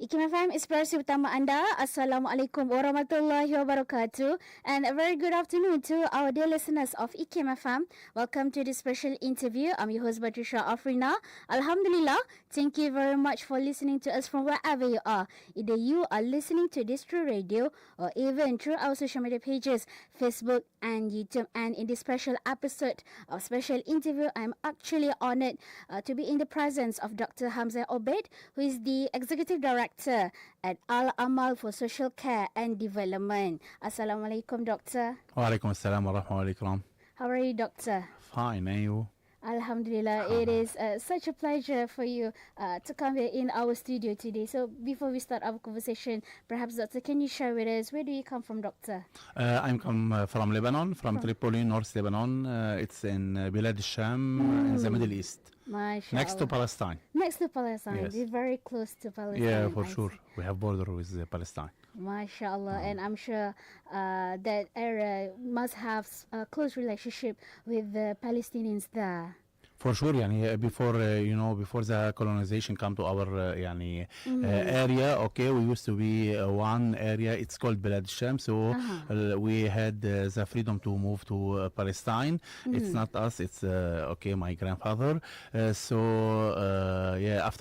IKIM FM, inspirasi utama anda. Assalamualaikum warahmatullahi wabarakatuh. And a very good afternoon to our dear listeners of IKIM FM. Welcome to this special interview. I'm your host, Batrisha Afrina. Alhamdulillah, thank you very much for listening to us from wherever you are. Either you are listening to this through radio or even through our social media pages, Facebook and YouTube. And in this special episode of special interview, I'm actually honored to be in the presence of Dr. Hamza Obeid, who is the Executive Director at Amal for Social Care and Development. Assalamualaikum, Doctor. Walaikum assalam wa rahmatullahi. How are you, Doctor? Fine, and you? Alhamdulillah, it is such a pleasure for you to come here in our studio today. So before we start our conversation, perhaps, Doctor, can you share with us, where do you come from, Doctor? I'm come from Lebanon, from Tripoli, North Lebanon. It's in Bilad al-Sham, in the Middle East. Next to Palestine. Next to Palestine. Yes. We're very close to Palestine. Yeah, for sure. We have border with Palestine. MashaAllah. And I'm sure that area must have a close relationship with the Palestinians there. For sure, before before the colonization come to our area, okay, we used to be one area. It's called Bilad al-Sham. So we had the freedom to move to Palestine. It's not us. It's my grandfather. After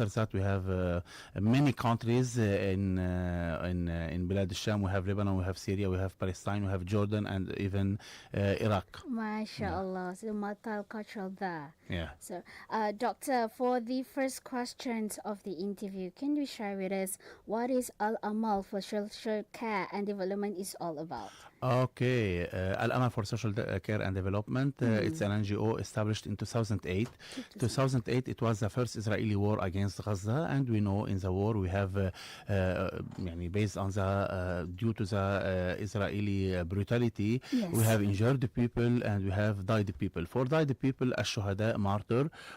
that we have many countries in Bilad al-Sham. We have Lebanon, we have Syria, we have Palestine, we have Jordan, and even Iraq. MashaAllah. So multicultural there. Yeah. So, Doctor, for the first questions of the interview, can you share with us what is Al-Amal for Social Care and Development is all about? Okay, Al-Amal for Social Care and Development, it's an NGO established in 2008. 2008, it was the first Israeli war against Gaza, and we know in the war we have, based on the, due to the Israeli brutality, we have injured people and we have died people. For died people, as-shuhada, martyr,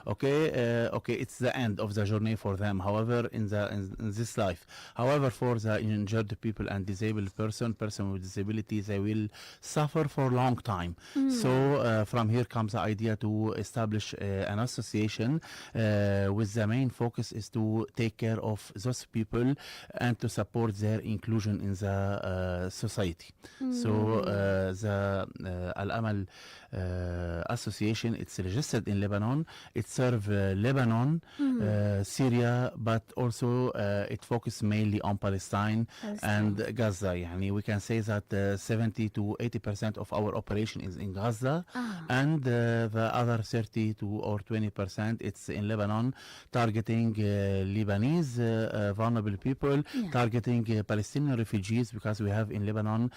it's the end of the journey for them, however, in this life. However, for the injured people and disabled person with disabilities, they will suffer for a long time. So from here comes the idea to establish an association with the main focus is to take care of those people and to support their inclusion in the society. So the Al-Amal association, it's registered in Lebanon. It serves Lebanon, Syria, but also it focuses mainly on Palestine and Gaza. We can say that 70 to 80% of our operation is in Gaza, and the other 30 to or 20% it's in Lebanon, targeting Lebanese vulnerable people, targeting Palestinian refugees, because we have in Lebanon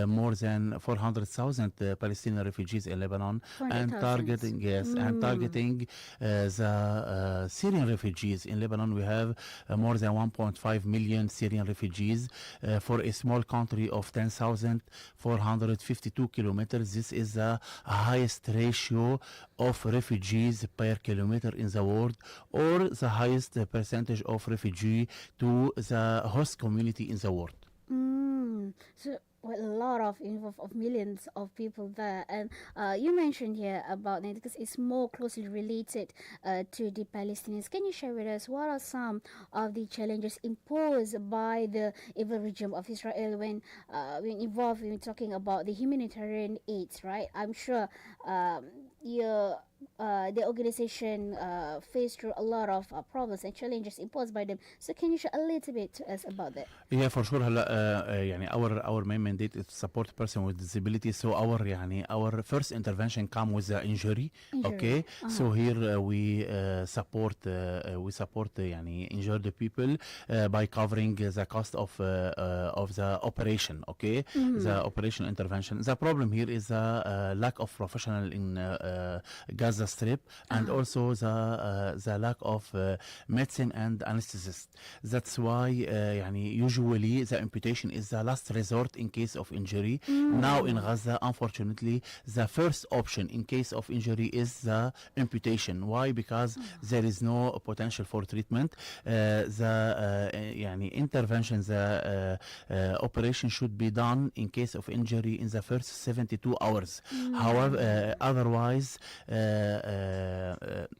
more than 400,000 Palestinian refugees in Lebanon, and targeting the Syrian refugees in Lebanon. We have more than 1.5 million Syrian refugees for a small country of 10,452 kilometers. This is the highest ratio of refugees per kilometer in the world, or the highest percentage of refugee to the host community in the world. So a lot of millions of people there, and you mentioned here about it because it's more closely related to the Palestinians. Can you share with us what are some of the challenges imposed by the evil regime of Israel when involved in talking about the humanitarian aids, right? I'm sure the organization faced through a lot of problems and challenges imposed by them. So can you share a little bit to us about that? Yeah, for sure. Our main mandate is to support person with disability. So our first intervention come with the injury. Okay, so here we support injured people by covering the cost of the operation. Okay, the operation intervention. The problem here is the lack of professional in Gaza Strip, and also the lack of medicine and anesthetist. That's why usually the amputation is the last resort in case of injury. Now in Gaza, unfortunately, the first option in case of injury is the amputation. Why? Because there is no potential for treatment. The intervention, the operation should be done in case of injury in the first 72 hours. However, otherwise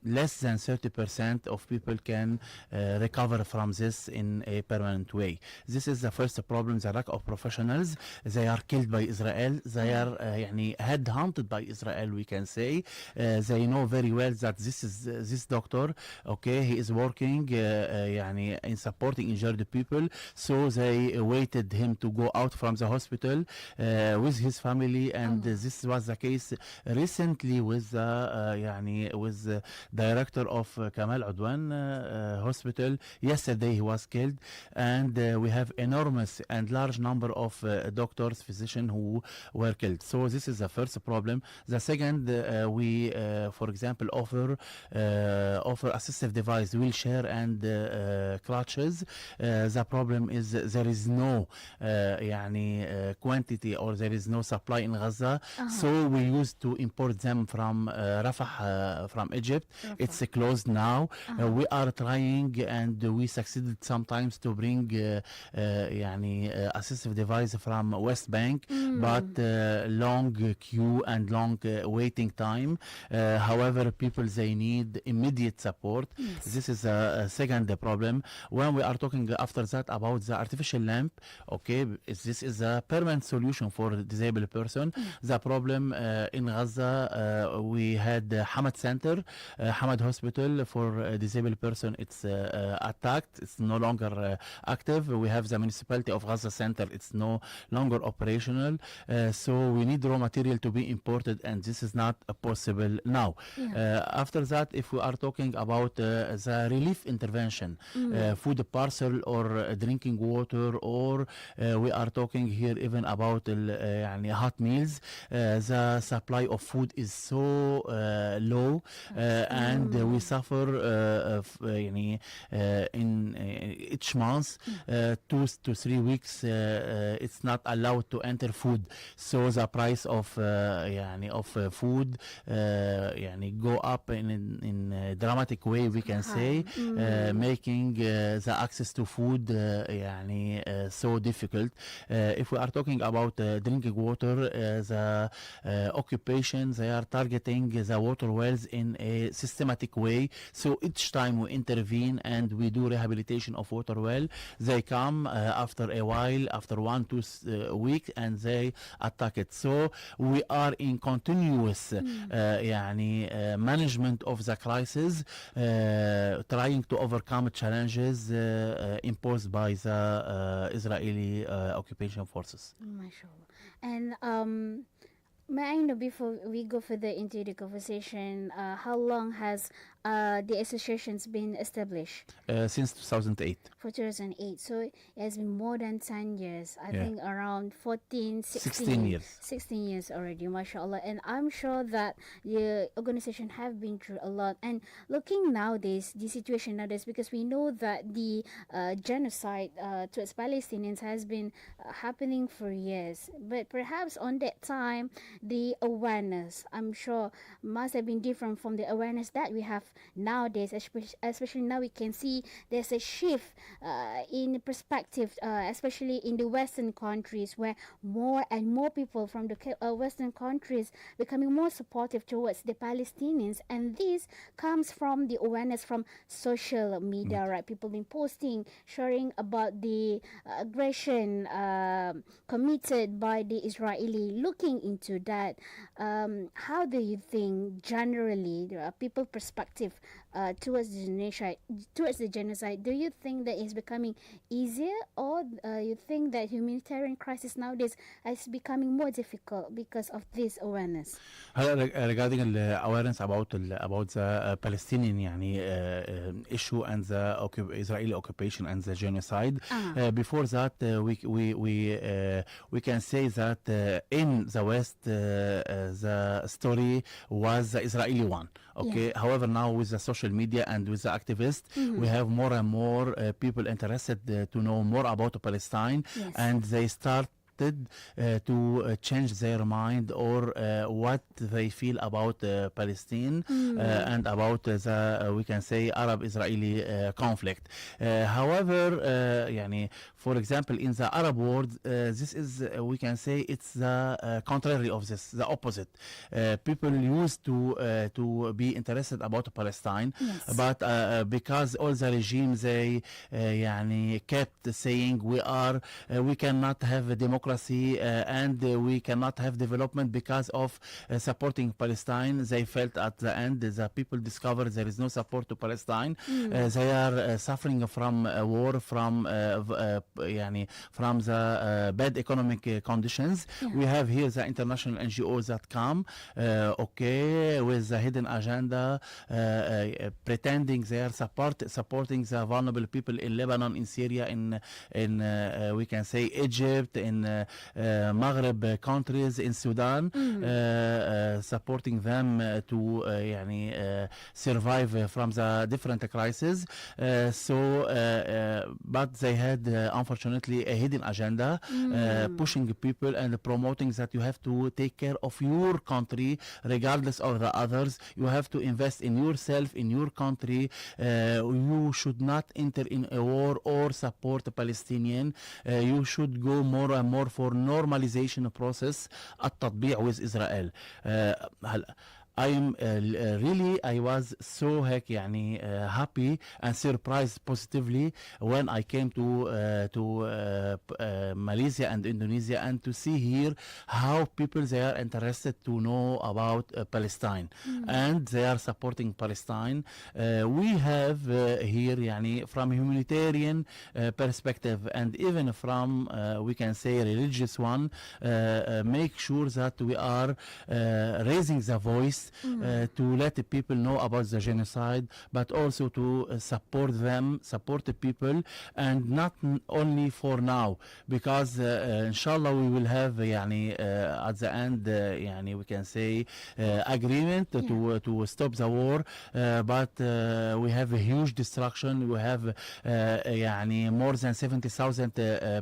less than 30% of people can recover from this in a permanent way. This is the first problem, the lack of professionals. They are killed by Israel. They are يعني headhunted by Israel, we can say. They know very well that this doctor, okay, he is working يعني in supporting injured people. So they waited him to go out from the hospital with his family, and this was the case recently with يعني with the director of Kamal Udwan hospital. Yesterday he was killed, and we have enormous and large number of doctors, physicians who were killed. So this is the first problem. The second, we for example offer assistive device, wheelchair and crutches. The problem is there is no يعني quantity, or there is no supply in Gaza. So we used to import them from Rafah, from Egypt. It's closed now. We are trying, and we succeeded sometimes to bring يعني assistive device from West Bank, but long queue and long waiting time. However, people, they need immediate support. This is a second problem. When we are talking after that about the artificial lamp, okay, this is a permanent solution for a disabled person. The problem in Gaza, we had Hamad Center, Hamad Hospital for a disabled person. It's attacked. It's no longer active. We have the municipality of Gaza Center. It's no longer operational. So we need raw material to be imported, and this is not possible now. After that, if we are talking about the relief intervention, food parcel or drinking water, or we are talking here even about يعني hot meals, the supply of food is so low, and we suffer يعني in each month 2 to 3 weeks it's not allowed to enter food. So the price of يعني of food يعني go up in a dramatic way, we can say, making the access to food يعني so difficult. If we are talking about drinking water, the occupation, they are targeting the water wells in a systematic way. So each time we intervene and we do rehabilitation of water well, they come after a while, after 1-2 weeks, and they attack it. So we are in continuous يعني management of the crisis, trying to overcome challenges imposed by the Israeli occupation forces. MashaAllah. And may I know, before we go further into the conversation, how long has the associations been established? Since 2008. For 2008. So it has been more than 10 years. I think around 14, 16 years. 16 years already, mashallah. And I'm sure that the organization have been through a lot. And looking nowadays, the situation nowadays, because we know that the genocide towards Palestinians has been happening for years. But perhaps on that time, the awareness, I'm sure, must have been different from the awareness that we have nowadays. Especially now we can see there's a shift in perspective, especially in the Western countries, where more and more people from the Western countries becoming more supportive towards the Palestinians. And this comes from the awareness from social media, right? People been posting, sharing about the aggression committed by the Israeli, looking into that. How do you think generally people perspective towards the genocide? Do you think that it's becoming easier, or you think that humanitarian crisis nowadays is becoming more difficult because of this awareness? Regarding the awareness about the Palestinian يعني issue and the Israeli occupation and the genocide, before that we can say that in the West the story was the Israeli one. Okay. However, now with the social media and with the activists, we have more and more people interested to know more about Palestine, and they start started to change their mind or what they feel about Palestine and about the we can say Arab-Israeli conflict. However, يعني, for example, in the Arab world, this is we can say it's the contrary of this, the opposite. People used to be interested about Palestine, Yes. but because all the regimes they يعني kept saying we cannot have a democracy and we cannot have development because of supporting Palestine. They felt at the end the people discovered there is no support to Palestine. They are suffering from war, from يعني from the bad economic conditions. Yeah. We have here the international NGOs that come okay with the hidden agenda pretending they are supporting the vulnerable people in Lebanon, in Syria, in we can say Egypt, in Maghreb countries, in Sudan, supporting them to يعني survive from the different crises. But they had unfortunately a hidden agenda, pushing people and promoting that you have to take care of your country regardless of the others. You have to invest in yourself, in your country. You should not enter in a war or support the Palestinian. You should go more and more for normalization process التطبيع with Israel. I was so يعني happy and surprised positively when I came to Malaysia and Indonesia and to see here how people they are interested to know about Palestine and they are supporting Palestine. We have here يعني from humanitarian perspective and even from we can say religious one, make sure that we are raising the voice to let the people know about the genocide, but also to support them, support the people, and not only for now, because inshallah we will have يعني at the end يعني we can say agreement to stop the war, but we have a huge destruction. We have يعني more than 70,000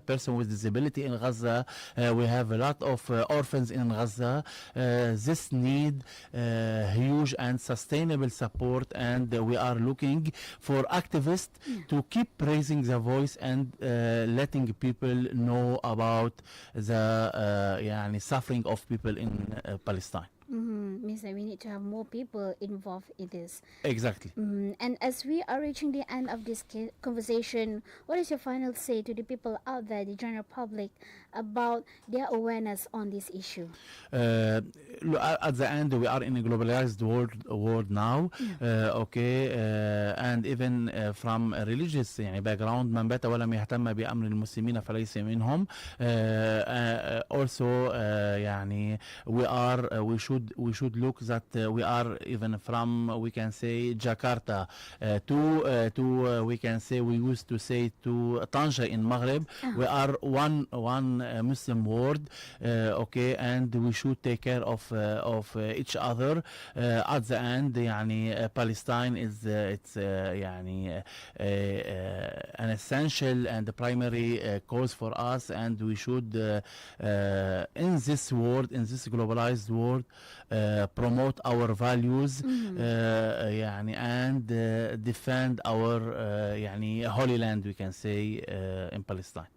persons with disability in Gaza. We have a lot of orphans in Gaza. This need huge and sustainable support, and we are looking for activists to keep raising the voice and letting people know about the يعني suffering of people in Palestine. Means that we need to have more people involved in this. Exactly. And as we are reaching the end of this conversation, what is your final say to the people out there, the general public, about their awareness on this issue? At the end, we are in a globalized world now. Okay, and even from a religious يعني background, من بات ولم يهتم بأمر المسلمين فليس منهم. Also, يعني we should look that we are even from we can say Jakarta to we can say we used to say to Tanja in Maghreb. We are one Muslim world, okay, and we should take care of each other. At the end يعني Palestine is it's يعني an essential and primary cause for us, and we should in this world, in this globalized world, promote our values يعني and defend our يعني holy land we can say in Palestine.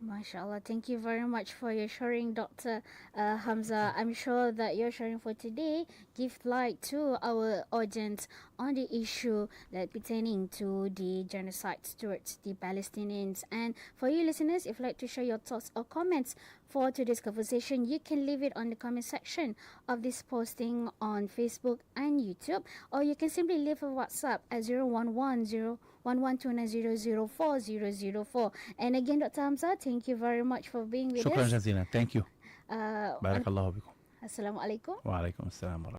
MashaAllah, thank you very much for your sharing, Dr. Hamza. I'm sure that your sharing for today gives light to our audience on the issue that pertaining to the genocide towards the Palestinians. And for you listeners, if you'd like to share your thoughts or comments for today's conversation, you can leave it on the comment section of this posting on Facebook and YouTube, or you can simply leave a WhatsApp at 011-011-290-004. And again, Dr. Hamza, thank you very much for being with شكرا us. جزيلا. Thank you. بارك الله بكم. Assalamu alaikum. وعليكم السلام ورحمة الله.